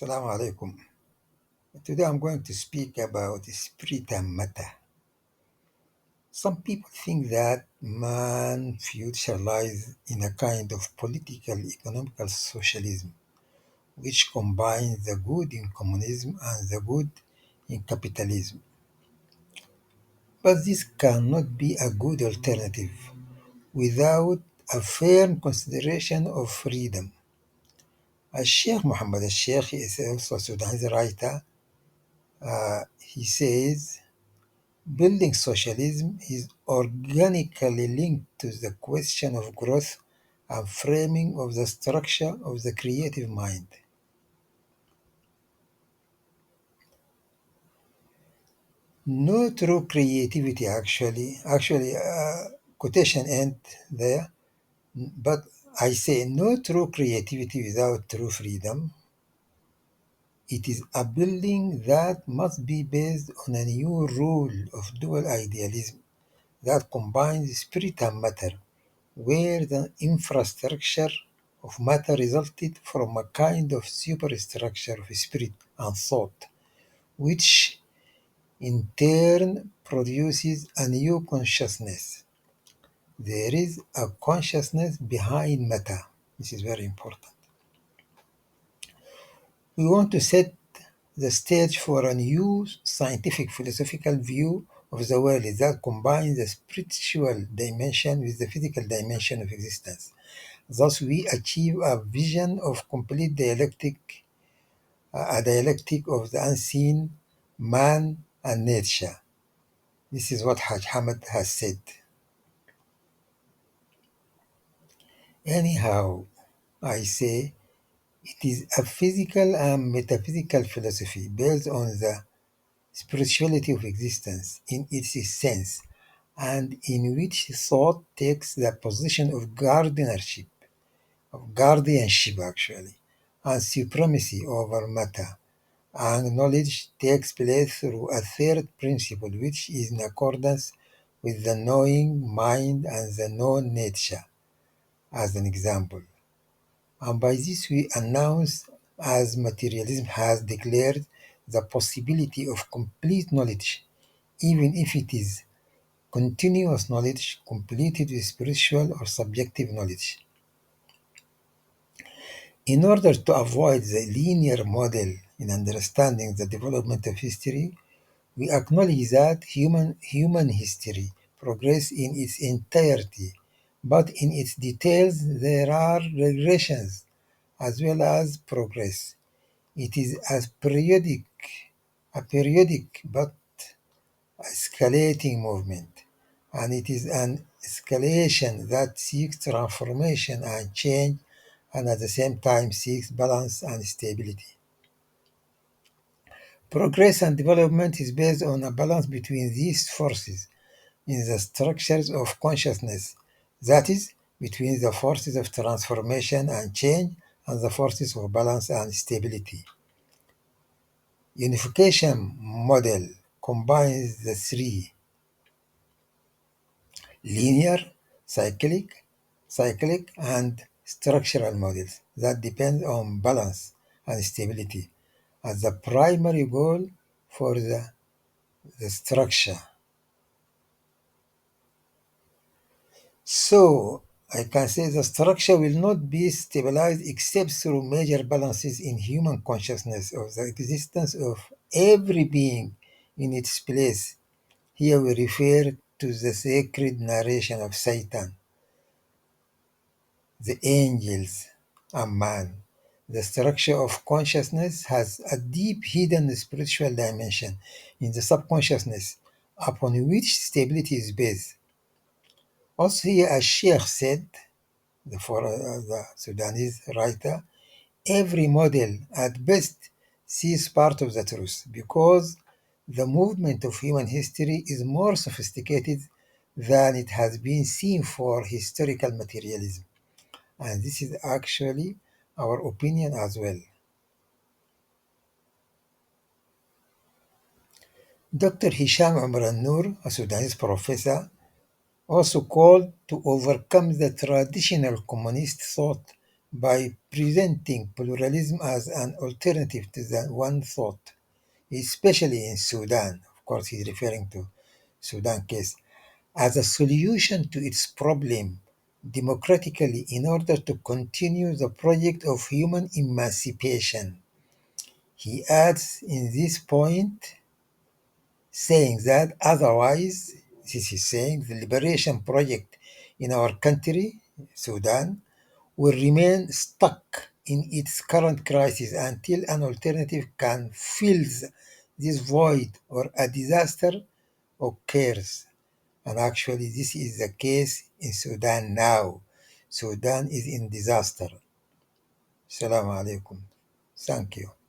Assalamu alaikum. Today I'm going to speak about spirit and matter. Some people think that man future lies in a kind of political, economical socialism, which combines the good in communism and the good in capitalism. But this cannot be a good alternative without a firm consideration of freedom. As Sheikh Muhammad al-Sheikh is also a Sudanese writer. He says, building socialism is organically linked to the question of growth and framing of the structure of the creative mind. No true creativity, quotation end there, but I say no true creativity without true freedom. It is a building that must be based on a new rule of dual idealism that combines spirit and matter, where the infrastructure of matter resulted from a kind of superstructure of spirit and thought, which in turn produces a new consciousness. There is a consciousness behind matter. This is very important. We want to set the stage for a new scientific philosophical view of the world that combines the spiritual dimension with the physical dimension of existence. Thus, we achieve a vision of complete dialectic, a dialectic of the unseen, man, and nature. This is what Haj Hamid has said. Anyhow, I say it is a physical and metaphysical philosophy based on the spirituality of existence in its essence, and in which thought takes the position of guardianship actually, and supremacy over matter, and knowledge takes place through a third principle which is in accordance with the knowing mind and the known nature, as an example. And by this we announce, as materialism has declared, the possibility of complete knowledge, even if it is continuous knowledge completed with spiritual or subjective knowledge. In order to avoid the linear model in understanding the development of history, we acknowledge that human history progress in its entirety, but in its details there are regressions as well as progress. It is a periodic but escalating movement, and it is an escalation that seeks transformation and change and at the same time seeks balance and stability. Progress and development is based on a balance between these forces in the structures of consciousness, that is, between the forces of transformation and change and the forces of balance and stability. Unification model combines the three: linear, cyclic, and structural models that depend on balance and stability as the primary goal for the structure. So I can say the structure will not be stabilized except through major balances in human consciousness of the existence of every being in its place. Here we refer to the sacred narration of Satan, the angels, and man. The structure of consciousness has a deep hidden spiritual dimension in the subconsciousness upon which stability is based. Also, here, as Sheikh said, the Sudanese writer, every model at best sees part of the truth because the movement of human history is more sophisticated than it has been seen for historical materialism. And this is actually our opinion as well. Dr. Hisham Umar al-Nur, a Sudanese professor, also called to overcome the traditional communist thought by presenting pluralism as an alternative to the one thought, especially in Sudan. Of course, he's referring to Sudan case as a solution to its problem democratically in order to continue the project of human emancipation. He adds in this point saying that otherwise, this is saying the liberation project in our country, Sudan, will remain stuck in its current crisis until an alternative can fill this void or a disaster occurs. And actually, this is the case in Sudan now. Sudan is in disaster. Assalamu alaikum. Thank you.